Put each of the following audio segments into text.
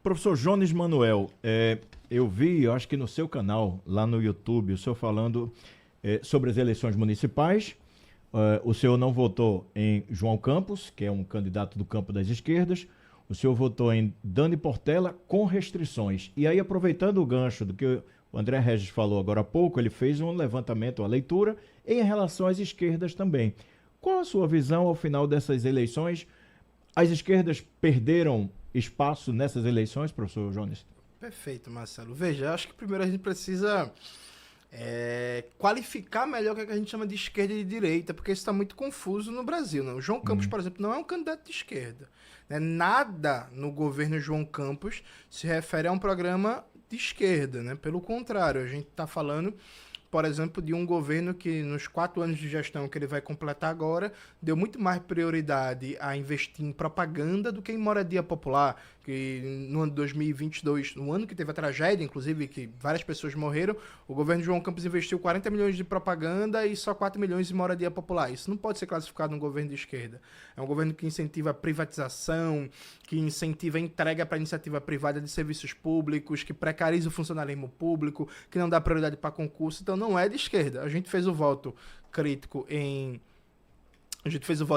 Professor Jones Manuel, eu vi, eu acho que no seu canal, lá no YouTube, o senhor falando sobre as eleições municipais. O senhor não votou em João Campos, que é um candidato do campo das esquerdas. O senhor votou em Dani Portela com restrições. E aí, aproveitando o gancho do que o André Regis falou agora há pouco, ele fez um levantamento, uma leitura em relação às esquerdas também. Qual a sua visão ao final dessas eleições? As esquerdas perderam espaço nessas eleições, professor Jones? Perfeito, Marcelo. Veja, acho que primeiro a gente precisa qualificar melhor o que a gente chama de esquerda e de direita, porque isso está muito confuso no Brasil. Né? O João Campos, por exemplo, não é um candidato de esquerda. Né? Nada no governo João Campos se refere a um programa de esquerda. Né? Pelo contrário, a gente está falando, por exemplo, de um governo que nos 4 anos de gestão que ele vai completar agora, deu muito mais prioridade a investir em propaganda do que em moradia popular, que no ano de 2022, no ano que teve a tragédia, inclusive, que várias pessoas morreram, o governo de João Campos investiu 40 milhões de propaganda e só 4 milhões em moradia popular. Isso não pode ser classificado um governo de esquerda. É um governo que incentiva a privatização, que incentiva a entrega para a iniciativa privada de serviços públicos, que precariza o funcionalismo público, que não dá prioridade para concurso. Então, não é de esquerda. A gente fez o voto crítico em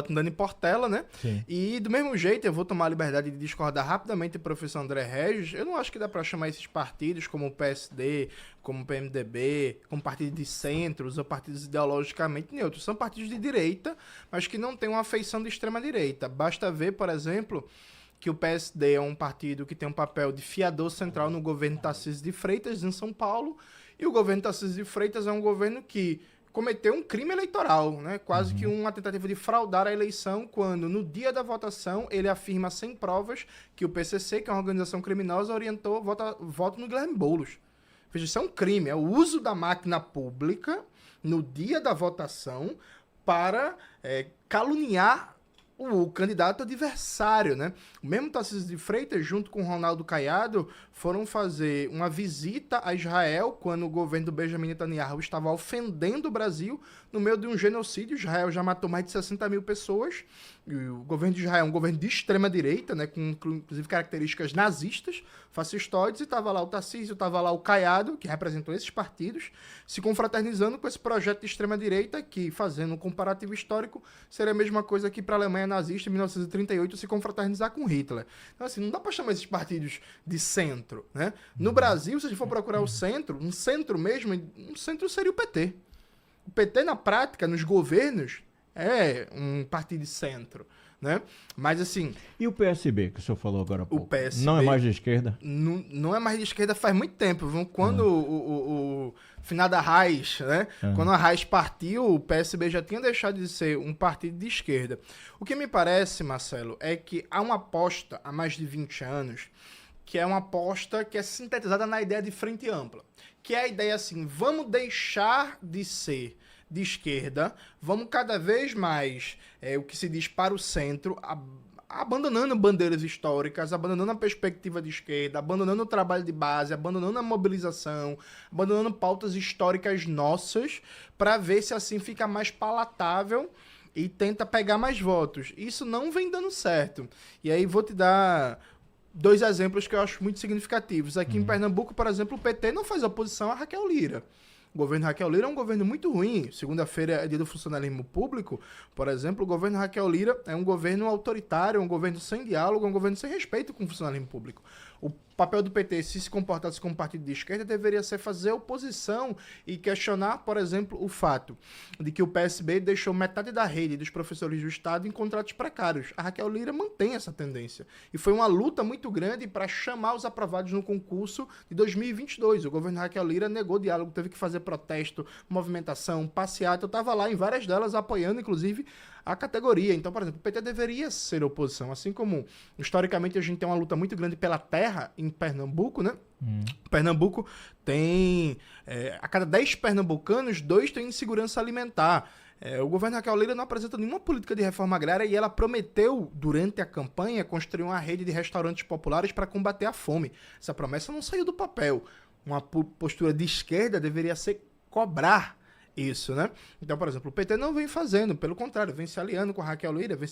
Dani Portela, né? Sim. E do mesmo jeito, eu vou tomar a liberdade de discordar rapidamente do professor André Regis. Eu não acho que dá para chamar esses partidos como o PSD, como o PMDB, como partidos de centros ou partidos ideologicamente neutros. São partidos de direita, mas que não têm uma afeição de extrema-direita. Basta ver, por exemplo, que o PSD é um partido que tem um papel de fiador central no governo Tarcísio de Freitas, em São Paulo, e o governo Tarcísio de Freitas é um governo que cometeu um crime eleitoral, né? Quase que uma tentativa de fraudar a eleição, quando no dia da votação ele afirma sem provas que o PCC, que é uma organização criminosa, orientou voto no Guilherme Boulos. Veja, isso é um crime, é o uso da máquina pública no dia da votação para caluniar o candidato adversário, né? O mesmo Tarcísio de Freitas, junto com o Ronaldo Caiado, foram fazer uma visita a Israel quando o governo do Benjamin Netanyahu estava ofendendo o Brasil no meio de um genocídio. Israel já matou mais de 60 mil pessoas. E o governo de Israel é um governo de extrema-direita, né? Com inclusive características nazistas, fascistoides, e estava lá o Tarcísio, estava lá o Caiado, que representou esses partidos, se confraternizando com esse projeto de extrema-direita, que, fazendo um comparativo histórico, seria a mesma coisa que para a Alemanha nazista, em 1938, se confraternizar com Hitler. Então, assim, não dá para chamar esses partidos de centro, né? No Brasil, se a gente for procurar o centro, um centro mesmo, um centro seria o PT. O PT, na prática, nos governos, é um partido de centro, né? Mas, assim... E o PSB, que o senhor falou agora há pouco? O PSB... Não é mais de esquerda? Não é mais de esquerda faz muito tempo. Quando o finado Arraes, né? Quando a Arraes partiu, o PSB já tinha deixado de ser um partido de esquerda. O que me parece, Marcelo, é que há uma aposta há mais de 20 anos, que é uma aposta que é sintetizada na ideia de frente ampla. Que é a ideia assim, vamos deixar de ser de esquerda, vamos cada vez mais, o que se diz, para o centro, abandonando bandeiras históricas, abandonando a perspectiva de esquerda, abandonando o trabalho de base, abandonando a mobilização, abandonando pautas históricas nossas, para ver se assim fica mais palatável e tenta pegar mais votos. Isso não vem dando certo. E aí vou te dar 2 exemplos que eu acho muito significativos. Aqui em Pernambuco, por exemplo, o PT não faz oposição a Raquel Lira. O governo Raquel Lira é um governo muito ruim. Segunda-feira é dia do funcionalismo público. Por exemplo, o governo Raquel Lira é um governo autoritário, é um governo sem diálogo, é um governo sem respeito com o funcionalismo público. O papel do PT, se comportasse como partido de esquerda, deveria ser fazer oposição e questionar, por exemplo, o fato de que o PSB deixou metade da rede dos professores do Estado em contratos precários. A Raquel Lira mantém essa tendência. E foi uma luta muito grande para chamar os aprovados no concurso de 2022. O governo Raquel Lira negou diálogo, teve que fazer protesto, movimentação, passeata. Eu estava lá em várias delas apoiando, inclusive, a categoria. Então, por exemplo, o PT deveria ser oposição. Assim como, historicamente, a gente tem uma luta muito grande pela terra em Pernambuco, né? Pernambuco tem... a cada 10 pernambucanos, 2 têm insegurança alimentar. O governo Raquel Lira não apresenta nenhuma política de reforma agrária e ela prometeu, durante a campanha, construir uma rede de restaurantes populares para combater a fome. Essa promessa não saiu do papel. Uma postura de esquerda deveria ser cobrar isso, né? Então, por exemplo, o PT não vem fazendo, pelo contrário, vem se aliando com a Raquel Lira, vem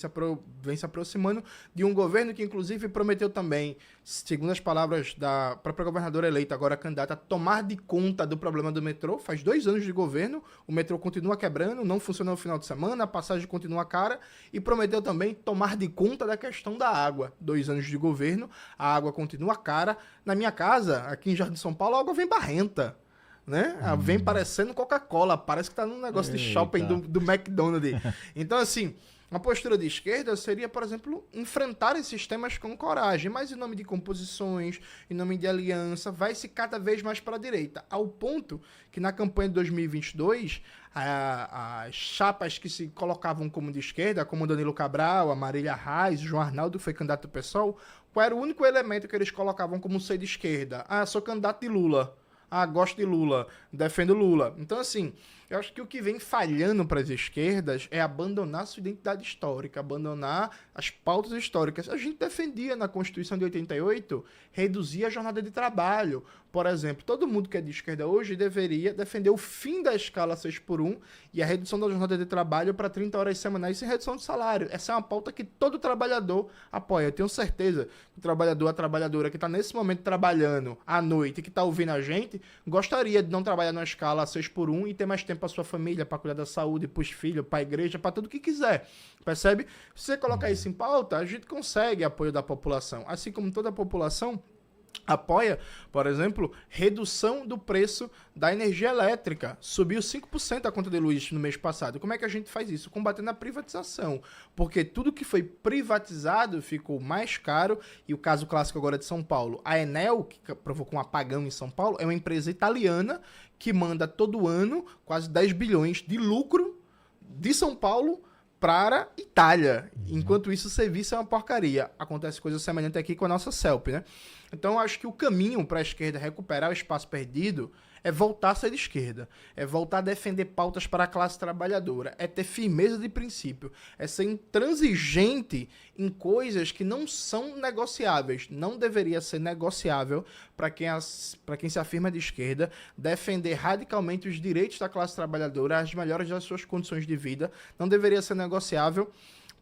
se aproximando de um governo que, inclusive, prometeu também, segundo as palavras da própria governadora eleita, agora candidata, a tomar de conta do problema do metrô. Faz 2 anos de governo, o metrô continua quebrando, não funcionou no final de semana, a passagem continua cara, e prometeu também tomar de conta da questão da água. 2 anos de governo, a água continua cara. Na minha casa, aqui em Jardim São Paulo, a água vem barrenta. Né? Vem parecendo Coca-Cola, parece que tá num negócio de shopping do McDonald's. Então, assim, uma postura de esquerda seria, por exemplo, enfrentar esses temas com coragem, mas em nome de composições, em nome de aliança, vai-se cada vez mais para a direita, ao ponto que na campanha de 2022, as chapas que se colocavam como de esquerda, como Danilo Cabral, a Marília Reis, o João Arnaldo, que foi candidato do PSOL, qual era o único elemento que eles colocavam como ser de esquerda? Ah, sou candidato de Lula. Ah, gosto de Lula, defendo Lula. Então, assim, eu acho que o que vem falhando para as esquerdas é abandonar sua identidade histórica, abandonar as pautas históricas. A gente defendia na Constituição de 88 reduzir a jornada de trabalho. Por exemplo, todo mundo que é de esquerda hoje deveria defender o fim da escala 6x1 e a redução da jornada de trabalho para 30 horas semanais sem redução de salário. Essa é uma pauta que todo trabalhador apoia. Eu tenho certeza que o trabalhador, a trabalhadora que está nesse momento trabalhando à noite, que está ouvindo a gente, gostaria de não trabalhar numa escala 6x1 e ter mais tempo para sua família, para cuidar da saúde, para os filhos, para a igreja, para tudo que quiser. Percebe? Se você colocar isso em pauta, a gente consegue apoio da população. Assim como toda a população apoia, por exemplo, redução do preço da energia elétrica. Subiu 5% a conta de luz no mês passado. Como é que a gente faz isso? Combatendo a privatização. Porque tudo que foi privatizado ficou mais caro. E o caso clássico agora de São Paulo. A Enel, que provocou um apagão em São Paulo, é uma empresa italiana que manda todo ano quase 10 bilhões de lucro de São Paulo para Itália. Enquanto isso, o serviço é uma porcaria. Acontece coisa semelhante aqui com a nossa CELP, né? Então, eu acho que o caminho para a esquerda recuperar o espaço perdido é voltar a ser de esquerda, é voltar a defender pautas para a classe trabalhadora, é ter firmeza de princípio, é ser intransigente em coisas que não são negociáveis. Não deveria ser negociável para quem se afirma de esquerda defender radicalmente os direitos da classe trabalhadora, as melhores das suas condições de vida. Não deveria ser negociável,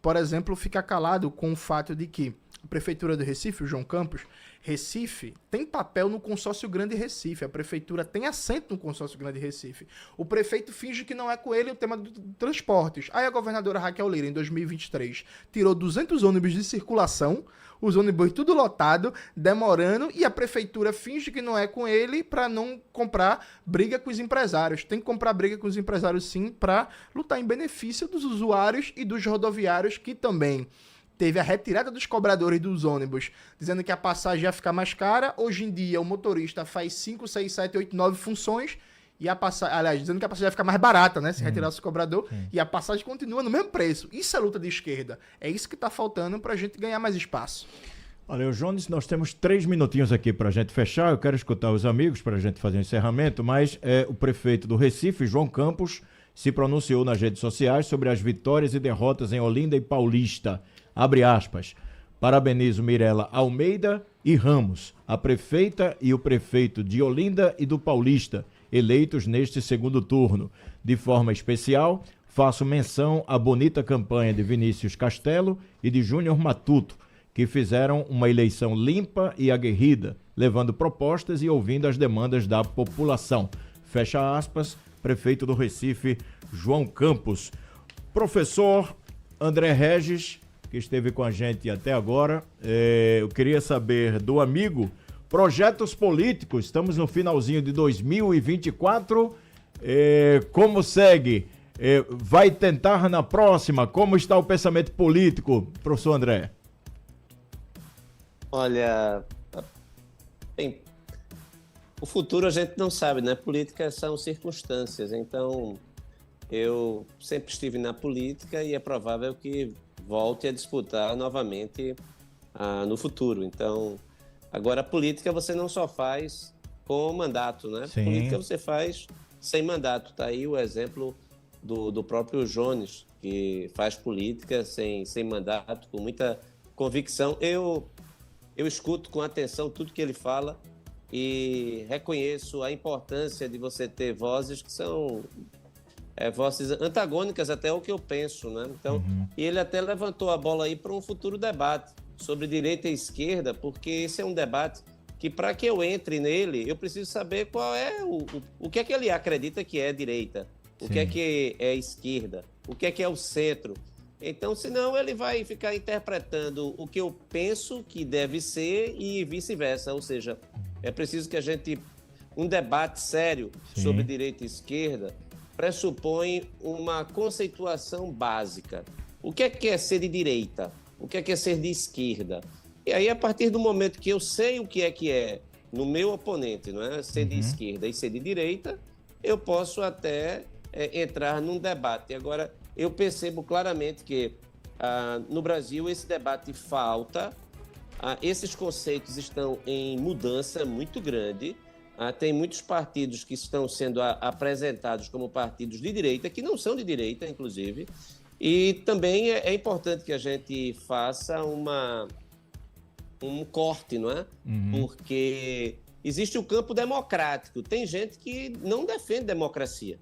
por exemplo, ficar calado com o fato de que a Prefeitura do Recife, o João Campos, Recife tem papel no Consórcio Grande Recife. A Prefeitura tem assento no Consórcio Grande Recife. O prefeito finge que não é com ele o tema dos transportes. Aí a governadora Raquel Lira, em 2023, tirou 200 ônibus de circulação, os ônibus tudo lotado, demorando, e a Prefeitura finge que não é com ele para não comprar briga com os empresários. Tem que comprar briga com os empresários, sim, para lutar em benefício dos usuários e dos rodoviários, que também teve a retirada dos cobradores dos ônibus, dizendo que a passagem ia ficar mais cara. Hoje em dia, o motorista faz 5, 6, 7, 8, 9 funções, e a passagem, aliás, dizendo que a passagem vai ficar mais barata, né? Se retirar o cobrador, e a passagem continua no mesmo preço. Isso é luta de esquerda. É isso que está faltando para a gente ganhar mais espaço. Olha, Jones, nós temos 3 minutinhos aqui para a gente fechar. Eu quero escutar os amigos para a gente fazer um encerramento, mas o prefeito do Recife, João Campos, se pronunciou nas redes sociais sobre as vitórias e derrotas em Olinda e Paulista. Abre aspas. Parabenizo Mirela Almeida e Ramos, a prefeita e o prefeito de Olinda e do Paulista, eleitos neste segundo turno. De forma especial, faço menção à bonita campanha de Vinícius Castelo e de Júnior Matuto, que fizeram uma eleição limpa e aguerrida, levando propostas e ouvindo as demandas da população. Fecha aspas, prefeito do Recife, João Campos. Professor André Regis, que esteve com a gente até agora, eu queria saber do amigo, projetos políticos, estamos no finalzinho de 2024, como segue? Vai tentar na próxima? Como está o pensamento político, professor André? Olha, bem, o futuro a gente não sabe, né? Política são circunstâncias, então eu sempre estive na política e é provável que volte a disputar novamente no futuro. Então, agora a política você não só faz com mandato, né? Sim. Política você faz sem mandato. Tá aí o exemplo do próprio Jones, que faz política sem mandato, com muita convicção. Eu escuto com atenção tudo que ele fala e reconheço a importância de você ter vozes que são vozes antagônicas até ao que eu penso, né? Então, e ele até levantou a bola aí para um futuro debate sobre direita e esquerda, porque esse é um debate que, para que eu entre nele, eu preciso saber qual é o que é que ele acredita que é direita, o que é esquerda, o que é o centro. Então, senão ele vai ficar interpretando o que eu penso que deve ser e vice-versa, ou seja, é preciso que a gente... Um debate sério sobre direita e esquerda pressupõe uma conceituação básica. O que é ser de direita? O que é ser de esquerda? E aí, a partir do momento que eu sei o que é no meu oponente, não é? Ser de esquerda e ser de direita, eu posso até entrar num debate. Agora, eu percebo claramente que no Brasil esse debate falta, esses conceitos estão em mudança muito grande. Tem muitos partidos que estão sendo apresentados como partidos de direita, que não são de direita, inclusive, e também é importante que a gente faça um corte, não é? Porque existe o campo democrático, tem gente que não defende democracia,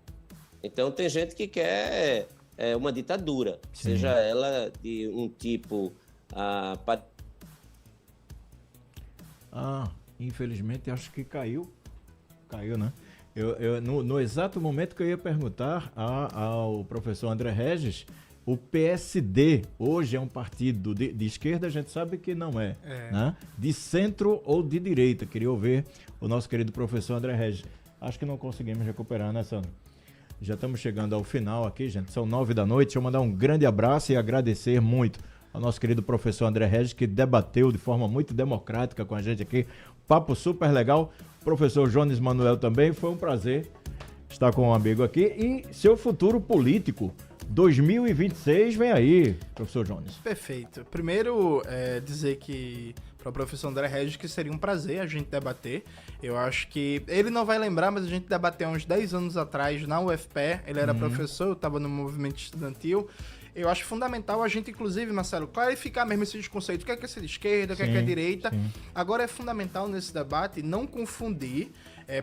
então tem gente que quer uma ditadura, seja ela de um tipo... Infelizmente, acho que caiu, né? No exato momento que eu ia perguntar ao professor André Regis, o PSD hoje é um partido de esquerda, a gente sabe que não é, né? De centro ou de direita. Queria ouvir o nosso querido professor André Regis. Acho que não conseguimos recuperar, né, Sandro? Já estamos chegando ao final aqui, gente. São 9 da noite. Deixa eu mandar um grande abraço e agradecer muito ao nosso querido professor André Regis, que debateu de forma muito democrática com a gente aqui. Papo super legal. Professor Jones Manuel também. Foi um prazer estar com um amigo aqui. E seu futuro político, 2026, vem aí, professor Jones. Perfeito. Primeiro, dizer que para o professor André Regis que seria um prazer a gente debater. Eu acho que ele não vai lembrar, mas a gente debateu há uns 10 anos atrás na UFPE. Ele era professor, eu estava no movimento estudantil. Eu acho fundamental a gente, inclusive, Marcelo, clarificar mesmo esses conceitos. O que é ser de esquerda, o que é direita. Agora, é fundamental nesse debate não confundir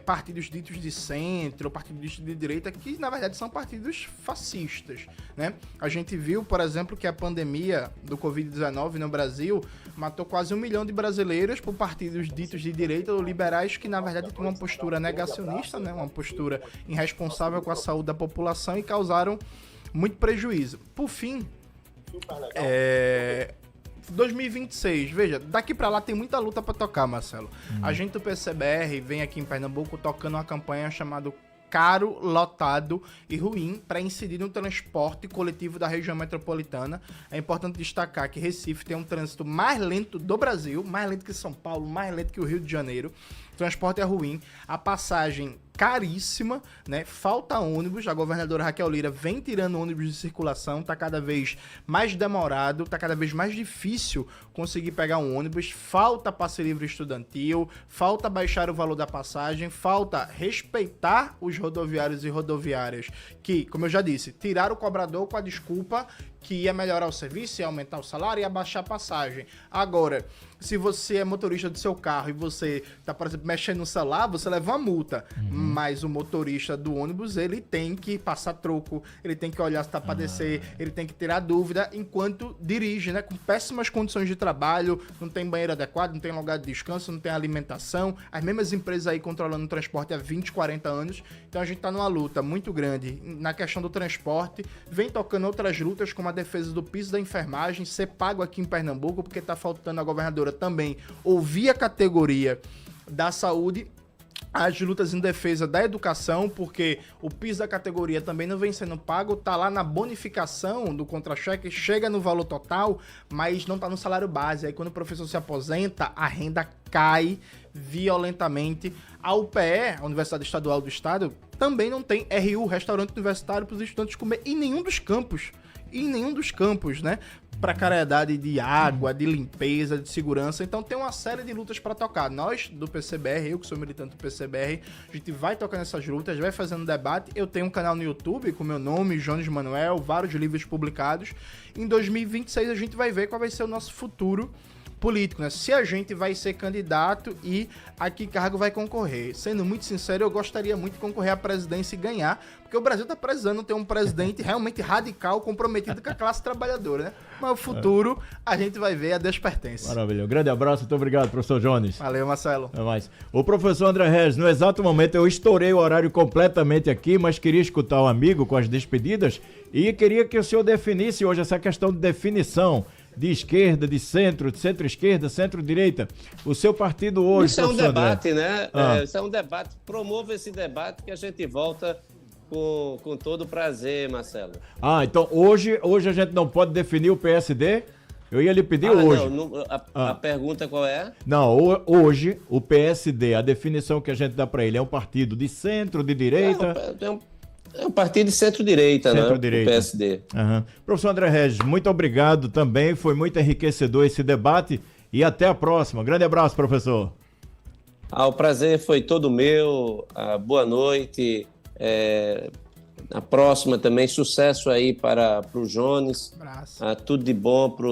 partidos ditos de centro, partidos ditos de direita, que, na verdade, são partidos fascistas, né? A gente viu, por exemplo, que a pandemia do Covid-19 no Brasil matou quase 1 milhão de brasileiros por partidos ditos de direita ou liberais que, na verdade, tinham uma postura negacionista, né? Uma postura irresponsável com a saúde da população e causaram muito prejuízo. Por fim, 2026, veja, daqui pra lá tem muita luta pra tocar, Marcelo. A gente do PCBR vem aqui em Pernambuco tocando uma campanha chamada Caro, Lotado e Ruim para incidir no transporte coletivo da região metropolitana. É importante destacar que Recife tem um trânsito mais lento do Brasil, mais lento que São Paulo, mais lento que o Rio de Janeiro. O transporte é ruim, a passagem caríssima, né? Falta ônibus, a governadora Raquel Lira vem tirando ônibus de circulação, tá cada vez mais demorado, tá cada vez mais difícil conseguir pegar um ônibus, falta passe livre estudantil, falta baixar o valor da passagem, falta respeitar os rodoviários e rodoviárias que, como eu já disse, tiraram o cobrador com a desculpa que ia melhorar o serviço, ia aumentar o salário e ia baixar a passagem. Agora, se você é motorista do seu carro e você tá, por exemplo, mexendo no celular, você leva uma multa. Mas o motorista do ônibus, ele tem que passar troco, ele tem que olhar se tá pra descer, ele tem que tirar dúvida enquanto dirige, né? Com péssimas condições de trabalho, não tem banheiro adequado, não tem lugar de descanso, não tem alimentação. As mesmas empresas aí controlando o transporte há 20, 40 anos. Então a gente tá numa luta muito grande na questão do transporte. Vem tocando outras lutas, como a defesa do piso da enfermagem, ser pago aqui em Pernambuco, porque tá faltando a governadora também ouvir a categoria da saúde, as lutas em defesa da educação, porque o piso da categoria também não vem sendo pago, tá lá na bonificação do contra-cheque, chega no valor total, mas não tá no salário base. Aí quando o professor se aposenta, a renda cai violentamente. A UPE, a Universidade Estadual do Estado, também não tem RU, restaurante universitário, para os estudantes comer em nenhum dos campos. Né? Para caridade de água, de limpeza, de segurança. Então tem uma série de lutas para tocar. Nós, do PCBR, eu que sou militante do PCBR, a gente vai tocar nessas lutas, vai fazendo debate. Eu tenho um canal no YouTube com meu nome, Jones Manuel, vários livros publicados. Em 2026 a gente vai ver qual vai ser o nosso futuro político, né? Se a gente vai ser candidato e a que cargo vai concorrer. Sendo muito sincero, eu gostaria muito de concorrer à presidência e ganhar, porque o Brasil tá precisando ter um presidente realmente radical, comprometido com a classe trabalhadora, né? Mas o futuro, a gente vai ver, a Deus pertence. Maravilha. Um grande abraço, muito obrigado, professor Jones. Valeu, Marcelo. É mais. O professor André Regis, no exato momento eu estourei o horário completamente aqui, mas queria escutar o amigo com as despedidas e queria que o senhor definisse hoje essa questão de definição de esquerda, de centro-esquerda, centro-direita. O seu partido hoje, isso é um debate, André. né? Isso é um debate. Promova esse debate que a gente volta com todo prazer, Marcelo. Então hoje a gente não pode definir o PSD? Eu ia lhe pedir hoje. A pergunta qual é? Não, hoje o PSD, a definição que a gente dá para ele é um partido de centro, de direita... É um partido de centro-direita, né? Centro-direita. O PSD. Uhum. Professor André Regis, muito obrigado também. Foi muito enriquecedor esse debate e até a próxima. Grande abraço, professor. O prazer foi todo meu. Boa noite. A próxima também, sucesso aí para o Jones. Tudo de bom para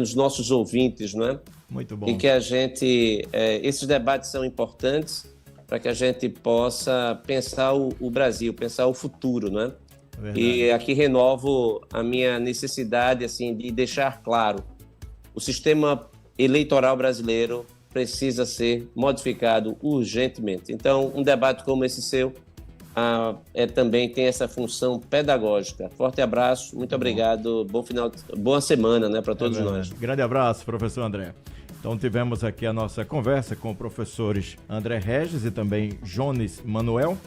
os nossos ouvintes, não é? Muito bom. E que a gente... esses debates são importantes para que a gente possa pensar o Brasil, pensar o futuro, não é? E aqui renovo a minha necessidade assim, de deixar claro, o sistema eleitoral brasileiro precisa ser modificado urgentemente. Então, um debate como esse seu também tem essa função pedagógica. Forte abraço, muito obrigado, boa semana, né, para todos nós. Grande abraço, professor André. Então tivemos aqui a nossa conversa com professores André Regis e também Jones Manuel.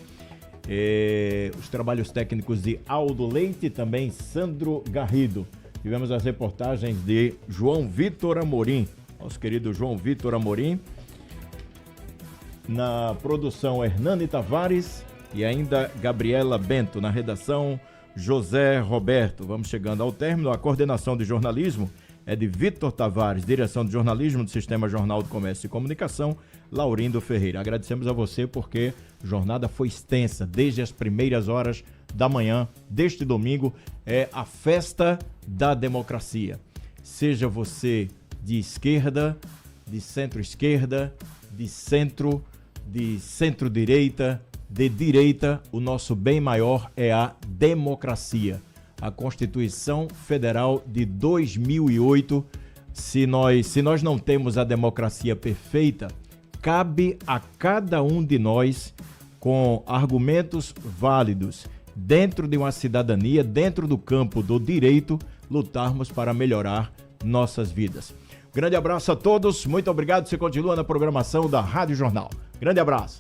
Os trabalhos técnicos de Aldo Leite e também Sandro Garrido. Tivemos as reportagens de João Vitor Amorim, nosso querido João Vitor Amorim. Na produção, Hernani Tavares e ainda Gabriela Bento. Na redação, José Roberto. Vamos chegando ao término. A coordenação de jornalismo é de Vitor Tavares, direção de jornalismo do Sistema Jornal do Comércio e Comunicação, Laurindo Ferreira. Agradecemos a você porque a jornada foi extensa, desde as primeiras horas da manhã deste domingo, é a festa da democracia. Seja você de esquerda, de centro-esquerda, de centro-direita, de direita, o nosso bem maior é a democracia. A Constituição Federal de 2008, se nós não temos a democracia perfeita, cabe a cada um de nós, com argumentos válidos, dentro de uma cidadania, dentro do campo do direito, lutarmos para melhorar nossas vidas. Grande abraço a todos, muito obrigado. Você continua na programação da Rádio Jornal. Grande abraço.